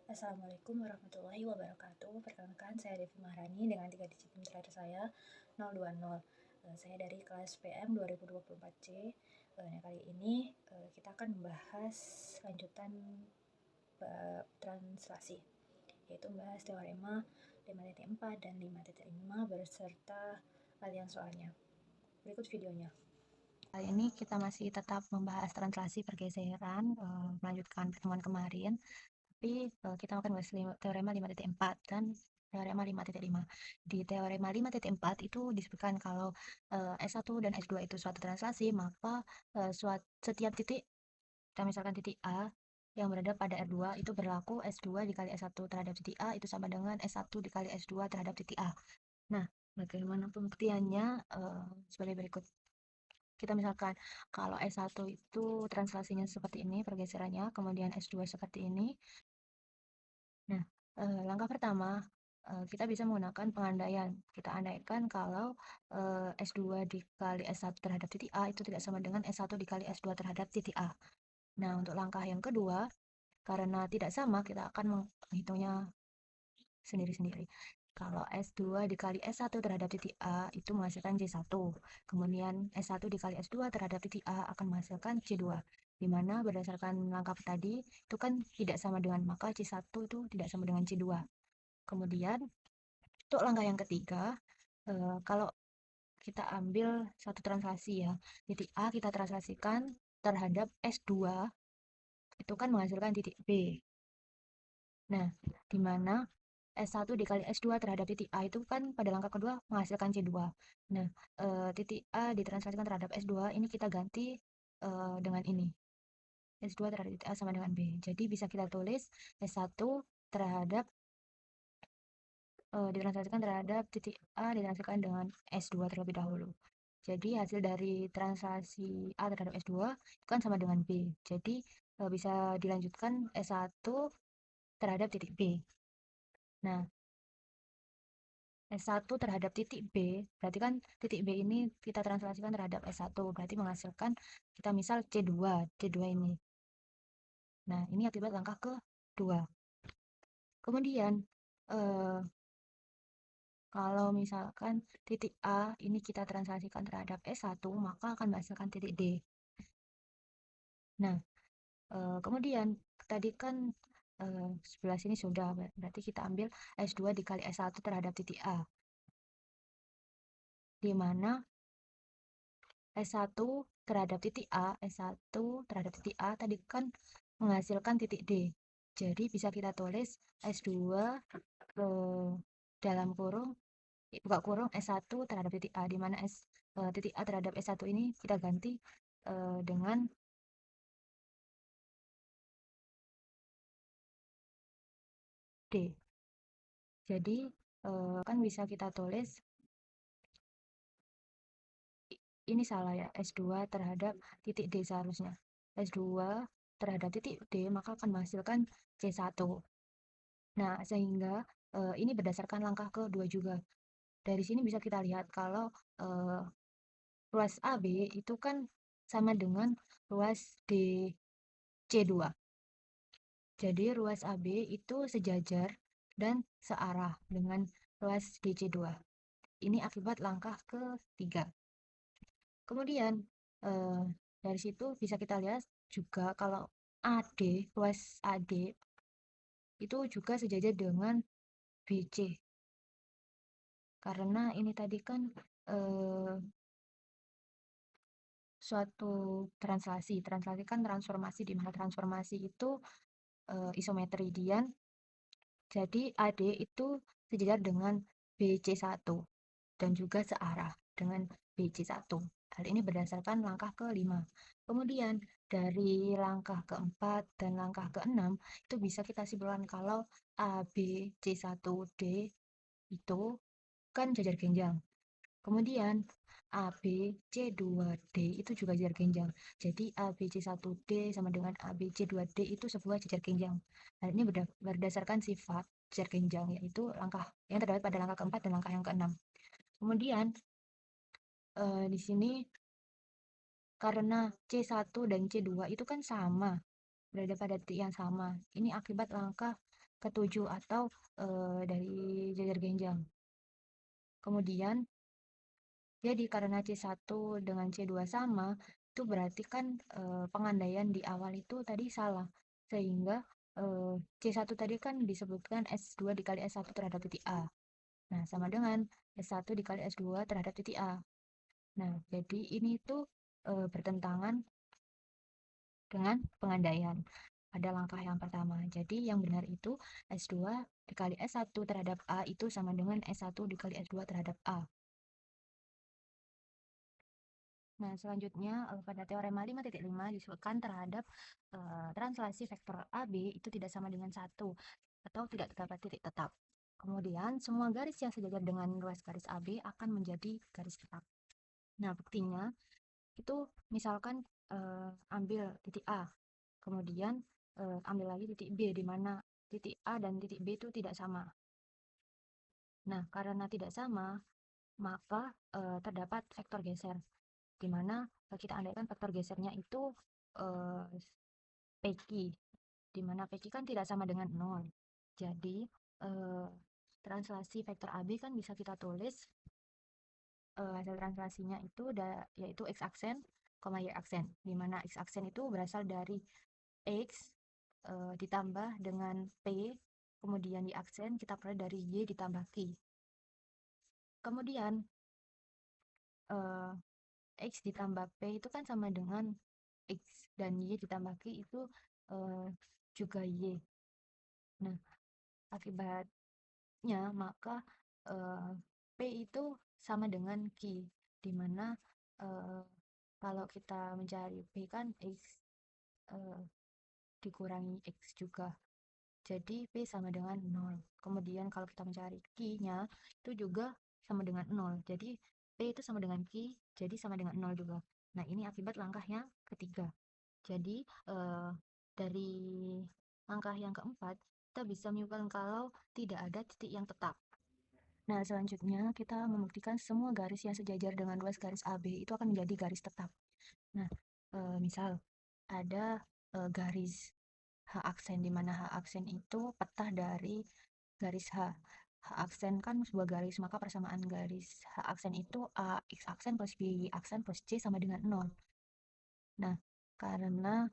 Assalamualaikum warahmatullahi wabarakatuh. Perkenalkan, saya Devi Maharani dengan 3 digit NIM terakhir saya 020. Saya dari kelas PM 2024C. Nah, kali ini kita akan membahas lanjutan translasi, yaitu membahas teorema 5.4 dan 5.5 beserta latihan soalnya. Berikut videonya. Kali ini kita masih tetap membahas translasi pergeseran, melanjutkan pertemuan kemarin. Tapi kita akan bahas teorema 5.4 dan teorema 5.5. Di teorema 5.4 itu disebutkan kalau S1 dan S2 itu suatu translasi, maka setiap titik, kita misalkan titik A yang berada pada R2 itu berlaku S2 dikali S1 terhadap titik A itu sama dengan S1 dikali S2 terhadap titik A. Nah, bagaimana pembuktiannya sebagai berikut. Kita misalkan kalau S1 itu translasinya seperti ini pergeserannya, kemudian S2 seperti ini. Nah, langkah pertama, kita bisa menggunakan pengandaian. Kita andaikan kalau S2 dikali S1 terhadap titik A itu tidak sama dengan S1 dikali S2 terhadap titik A. Nah, untuk langkah yang kedua, karena tidak sama, kita akan menghitungnya sendiri-sendiri. Kalau S2 dikali S1 terhadap titik A itu menghasilkan C1. Kemudian S1 dikali S2 terhadap titik A akan menghasilkan C2. Di mana berdasarkan langkah tadi itu kan tidak sama dengan, maka C1 itu tidak sama dengan C2. Kemudian untuk langkah yang ketiga, kalau kita ambil satu translasi ya, titik A kita translasikan terhadap S2 itu kan menghasilkan titik B. Nah, di mana S1 dikali S2 terhadap titik A itu kan pada langkah kedua menghasilkan C2. Nah, titik A ditranslasikan terhadap S2 ini kita ganti dengan ini. S2 terhadap titik A sama dengan B. Jadi bisa kita tulis S1 terhadap ditranslasikan terhadap titik A ditranslasikan dengan S2 terlebih dahulu. Jadi hasil dari translasi A terhadap S2 itu kan sama dengan B. Jadi bisa dilanjutkan S1 terhadap titik B. Nah, S1 terhadap titik B, berarti kan titik B ini kita translasikan terhadap S1, berarti menghasilkan kita misal C2 ini. Nah, ini akibat langkah kedua. Kemudian, kalau misalkan titik A ini kita translasikan terhadap S1, maka akan menghasilkan titik D. Nah, kemudian tadi kan sebelah sini sudah, berarti kita ambil S2 dikali S1 terhadap titik A. Di mana S1 terhadap titik A, S1 terhadap titik A tadi kan menghasilkan titik D. Jadi bisa kita tulis S2 dalam kurung, buka kurung S1 terhadap titik A, di mana titik A terhadap S1 ini kita ganti dengan D. Jadi kan bisa kita tulis, ini salah ya, S2 terhadap titik D seharusnya. S2 terhadap titik D maka akan menghasilkan C1. Nah, sehingga ini berdasarkan langkah kedua juga. Dari sini bisa kita lihat kalau ruas AB itu kan sama dengan ruas DC2. Jadi ruas AB itu sejajar dan searah dengan ruas DC2. Ini akibat langkah ketiga. Kemudian dari situ bisa kita lihat juga kalau AD, ruas AD itu juga sejajar dengan BC. Karena ini tadi kan suatu translasi kan transformasi, di mana transformasi itu isometri dian. Jadi AD itu sejajar dengan BC1 dan juga searah dengan BC1. Hal ini berdasarkan langkah kelima. Kemudian dari langkah keempat dan langkah keenam itu bisa kita simpulkan kalau ABC1D itu kan jajar genjang. Kemudian ABC2D itu juga jajar genjang. Jadi ABC1D sama dengan ABC2D itu sebuah jajar genjang. Hal ini berdasarkan sifat jajar genjang, yaitu langkah yang terdapat pada langkah keempat dan langkah yang keenam. Kemudian di sini karena C1 dan C2 itu kan sama, berada pada titik yang sama. Ini akibat langkah ketujuh atau dari jajar genjang. Kemudian, jadi karena C1 dengan C2 sama, itu berarti kan pengandaian di awal itu tadi salah. Sehingga C1 tadi kan disebutkan S2 dikali S1 terhadap titik A. Nah, sama dengan S1 dikali S2 terhadap titik A. Nah, jadi ini tuh bertentangan dengan pengandaian pada langkah yang pertama. Jadi yang benar itu S2 dikali S1 terhadap A itu sama dengan S1 dikali S2 terhadap A. Nah, selanjutnya pada teorema 5.5 disebutkan terhadap translasi vektor AB itu tidak sama dengan 1 atau tidak terdapat titik tetap. Kemudian, semua garis yang sejajar dengan ruas garis AB akan menjadi garis tetap. Nah, buktinya itu misalkan ambil titik A, kemudian ambil lagi titik B, di mana titik A dan titik B itu tidak sama. Nah, karena tidak sama, maka terdapat vektor geser, di mana kita andaikan vektor gesernya itu PQ, di mana PQ kan tidak sama dengan 0. Jadi, translasi vektor AB kan bisa kita tulis hasil translasinya itu yaitu x aksen, y aksen, di mana x aksen itu berasal dari x ditambah dengan p, kemudian y aksen kita peroleh dari y ditambah q. Kemudian x ditambah p itu kan sama dengan x, dan y ditambah q itu juga y. Nah, akibatnya maka p itu sama dengan q, di mana kalau kita mencari p kan x dikurangi x juga. Jadi P sama dengan 0. Kemudian kalau kita mencari Q-nya itu juga sama dengan 0. Jadi P itu sama dengan Q, jadi sama dengan 0 juga. Nah, ini akibat langkah yang ketiga. Jadi dari langkah yang keempat, kita bisa menyimpulkan kalau tidak ada titik yang tetap. Nah, selanjutnya kita membuktikan semua garis yang sejajar dengan ruas garis AB itu akan menjadi garis tetap. Nah, misal ada garis H aksen, di mana H aksen itu petah dari garis H. H aksen kan sebuah garis, maka persamaan garis H aksen itu A X aksen plus B Y aksen plus C sama dengan 0. Nah, karena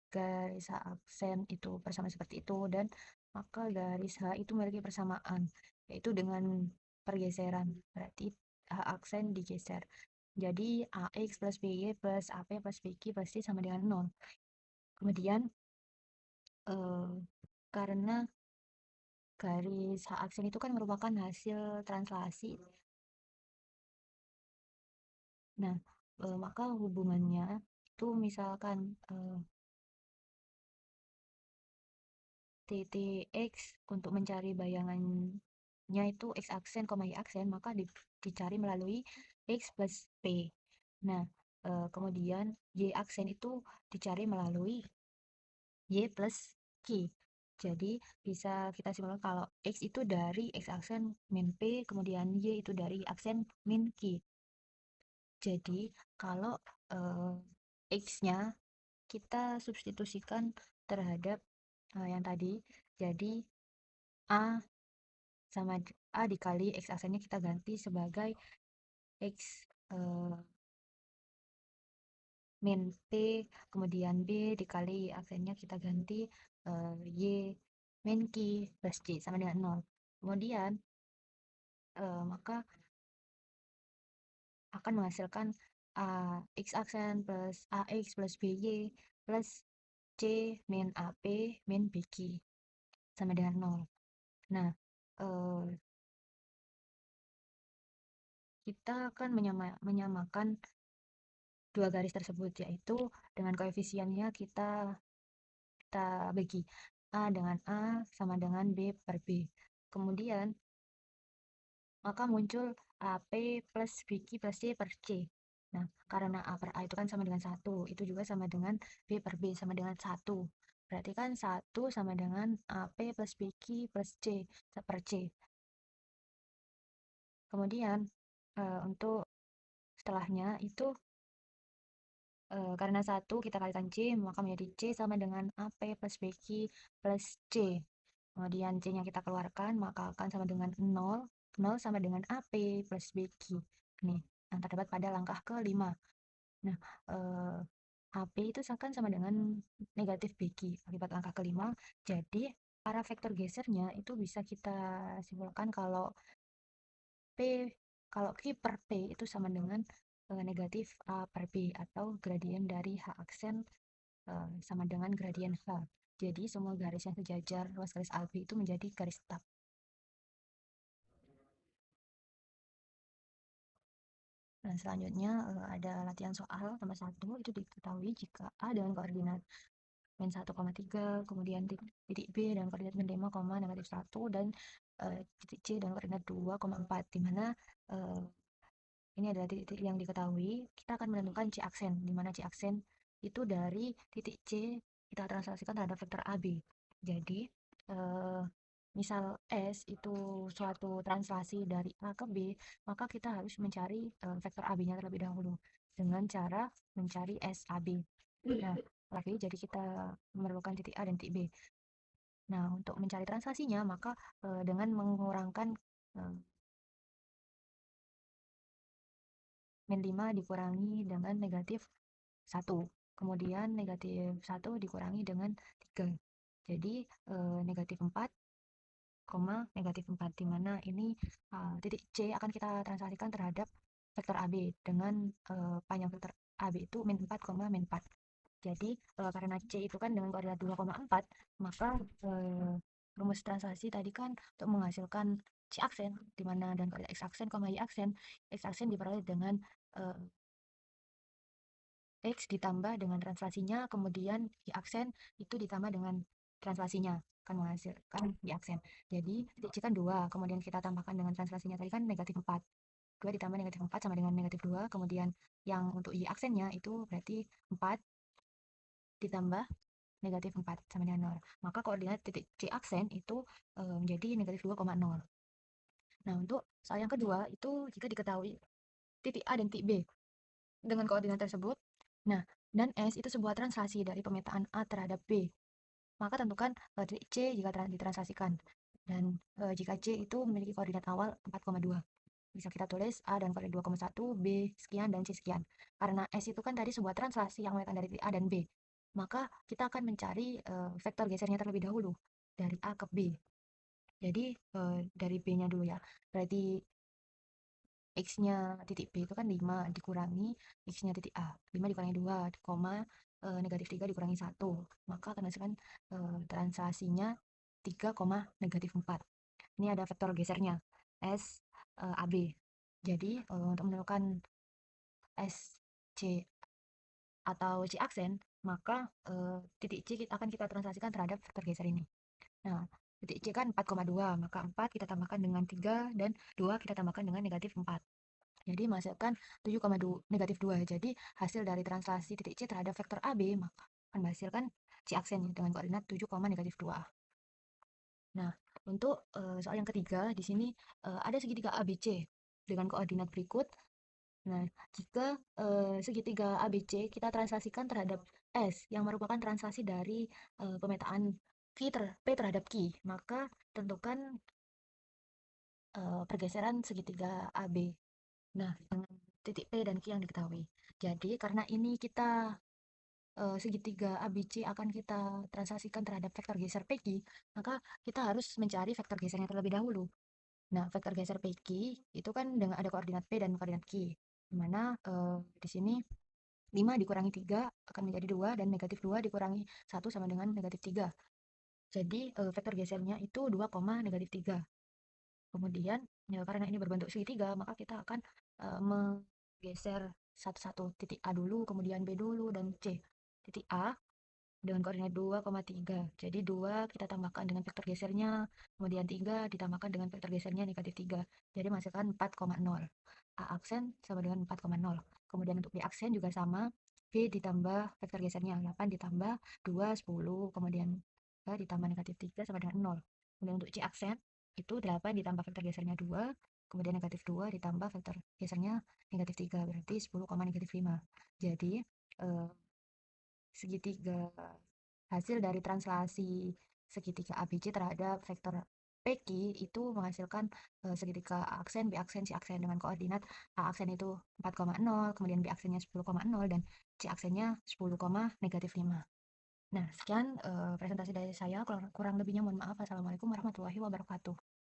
garis H aksen itu persamaan seperti itu, dan maka garis H itu memiliki persamaan, yaitu dengan pergeseran. Berarti H aksen digeser. Jadi AX plus BY plus AP plus BQ plus C sama dengan 0. Kemudian karena garis H aksen itu kan merupakan hasil translasi. Nah, maka hubungannya itu misalkan titik X untuk mencari bayangannya itu X aksen, Y aksen, maka dicari melalui X plus P. Nah, kemudian Y aksen itu dicari melalui Y plus Q. Jadi bisa kita simpulkan kalau X itu dari X aksen min P, kemudian Y itu dari aksen min Q. Jadi kalau X-nya kita substitusikan terhadap yang tadi, jadi A sama A dikali X aksennya kita ganti sebagai X min P, kemudian B dikali aksennya kita ganti Y min Q plus C sama dengan 0. Kemudian maka akan menghasilkan X aksen plus AX plus BY plus C min AP min BQ sama dengan 0. Nah, kita akan menyamakan dua garis tersebut, yaitu dengan koefisiennya kita bagi A dengan A sama dengan B per B. Kemudian maka muncul AP plus BQ plus C per C. Nah, karena A per A itu kan sama dengan 1, itu juga sama dengan B per B sama dengan 1. Berarti kan 1 sama dengan AP plus BQ plus C per C. Kemudian untuk setelahnya itu Karena 1 kita kalikan C, maka menjadi C sama dengan AP plus BQ plus C. Kemudian C-nya kita keluarkan, maka akan sama dengan 0. 0 sama dengan AP plus BQ. Nih, yang terdapat pada langkah kelima. Nah, eh, AP itu akan sama dengan negatif BQ akibat langkah kelima. Jadi, para vektor gesernya itu bisa kita simpulkan kalau P, kalau Q per P itu sama dengan negatif A per B atau gradien dari H aksen sama dengan gradien H. Jadi semua garis yang sejajar ruas garis AB itu menjadi garis tetap. Dan selanjutnya ada latihan soal nomor 1, itu diketahui jika A dengan koordinat min 1,3, kemudian titik B dengan koordinat min 5, negatif 1, dan titik C dengan koordinat 2,4, di mana ini adalah titik yang diketahui. Kita akan menentukan C aksen, di mana C aksen itu dari titik C kita translasikan terhadap vektor AB. Jadi, eh, misal S itu suatu translasi dari A ke B, maka kita harus mencari vektor AB-nya terlebih dahulu dengan cara mencari SAB. Nah, lagi jadi kita memerlukan titik A dan titik B. Nah, untuk mencari translasinya, maka dengan mengurangkan eh, min 5 dikurangi dengan negatif 1. Kemudian negatif 1 dikurangi dengan 3. Jadi negatif 4, negatif 4, di mana ini titik C akan kita translasikan terhadap vektor AB dengan panjang vektor AB itu min 4, min 4. Jadi karena C itu kan dengan koordinat 2,4, maka rumus translasi tadi kan untuk menghasilkan C aksen, di mana dan koordinat X aksen, Y aksen, X aksen diperoleh dengan eh, X ditambah dengan translasinya, kemudian Y aksen itu ditambah dengan translasinya, akan menghasilkan Y aksen. Jadi titik C kan 2, kemudian kita tambahkan dengan translasinya tadi kan negatif 4. 2 ditambah negatif 4 sama dengan negatif 2, kemudian yang untuk Y aksennya itu berarti 4 ditambah negatif 4 sama dengan 0. Maka koordinat titik C aksen itu menjadi negatif 2,0. Nah, untuk soal yang kedua itu jika diketahui titik A dan titik B dengan koordinat tersebut, nah, dan S itu sebuah translasi dari pemetaan A terhadap B, maka tentukan titik C jika ditranslasikan. Dan jika C itu memiliki koordinat awal 4,2, bisa kita tulis A dan koordinat 2,1, B sekian, dan C sekian. Karena S itu kan tadi sebuah translasi yang memetakan dari titik A dan B, maka kita akan mencari vektor gesernya terlebih dahulu dari A ke B. Jadi dari B-nya dulu ya. Berarti X-nya titik B itu kan 5 dikurangi X-nya titik A. 5 dikurangi 2, koma, negatif 3 dikurangi 1. Maka akan hasilkan translasinya 3, negatif 4. Ini ada vektor gesernya, S, AB. Jadi untuk menentukan S, C, atau C aksen, maka titik C akan kita translasikan terhadap vektor geser ini. Nah, titik C kan 4,2, maka 4 kita tambahkan dengan 3, dan 2 kita tambahkan dengan negatif 4. Jadi menghasilkan 7,2 negatif 2. Jadi hasil dari translasi titik C terhadap vektor AB maka akan menghasilkan C aksen dengan koordinat 7, negatif 2. Nah, untuk soal yang ketiga di sini ada segitiga ABC dengan koordinat berikut. Nah, jika segitiga ABC kita translasikan terhadap S yang merupakan translasi dari pemetaan P terhadap Q, maka tentukan pergeseran segitiga AB. Nah, dengan titik P dan Q yang diketahui. Jadi, karena ini kita segitiga ABC akan kita translasikan terhadap vektor geser PQ, maka kita harus mencari vektor gesernya terlebih dahulu. Nah, vektor geser PQ itu kan dengan ada koordinat P dan koordinat Q, di mana di sini 5 dikurangi 3 akan menjadi 2, dan negatif 2 dikurangi 1 sama dengan negatif 3. Jadi, vektor gesernya itu 2, negatif 3. Kemudian, ya, karena ini berbentuk segitiga, maka kita akan menggeser satu-satu, titik A dulu, kemudian B dulu, dan C. Titik A dengan koordinat 2,3. Jadi 2 kita tambahkan dengan vektor gesernya, kemudian 3 ditambahkan dengan vektor gesernya negatif 3. Jadi menghasilkan 4,0. A aksen sama dengan 4,0. Kemudian untuk B aksen juga sama. B ditambah vektor gesernya 8 ditambah 2, 10. Kemudian B ditambah negatif 3 sama dengan 0. Kemudian untuk C aksen itu 8 ditambah vektor gesernya 2. Kemudian negatif 2 ditambah vektor gesernya negatif 3. Berarti 10, negatif 5. Jadi eh, segitiga hasil dari translasi segitiga ABC terhadap vektor PQ itu menghasilkan segitiga aksen, B aksen, C aksen dengan koordinat A aksen itu 4,0, kemudian B aksennya 10,0, dan C aksennya 10, -5. Nah, sekian presentasi dari saya. Kurang lebihnya mohon maaf. Assalamualaikum warahmatullahi wabarakatuh.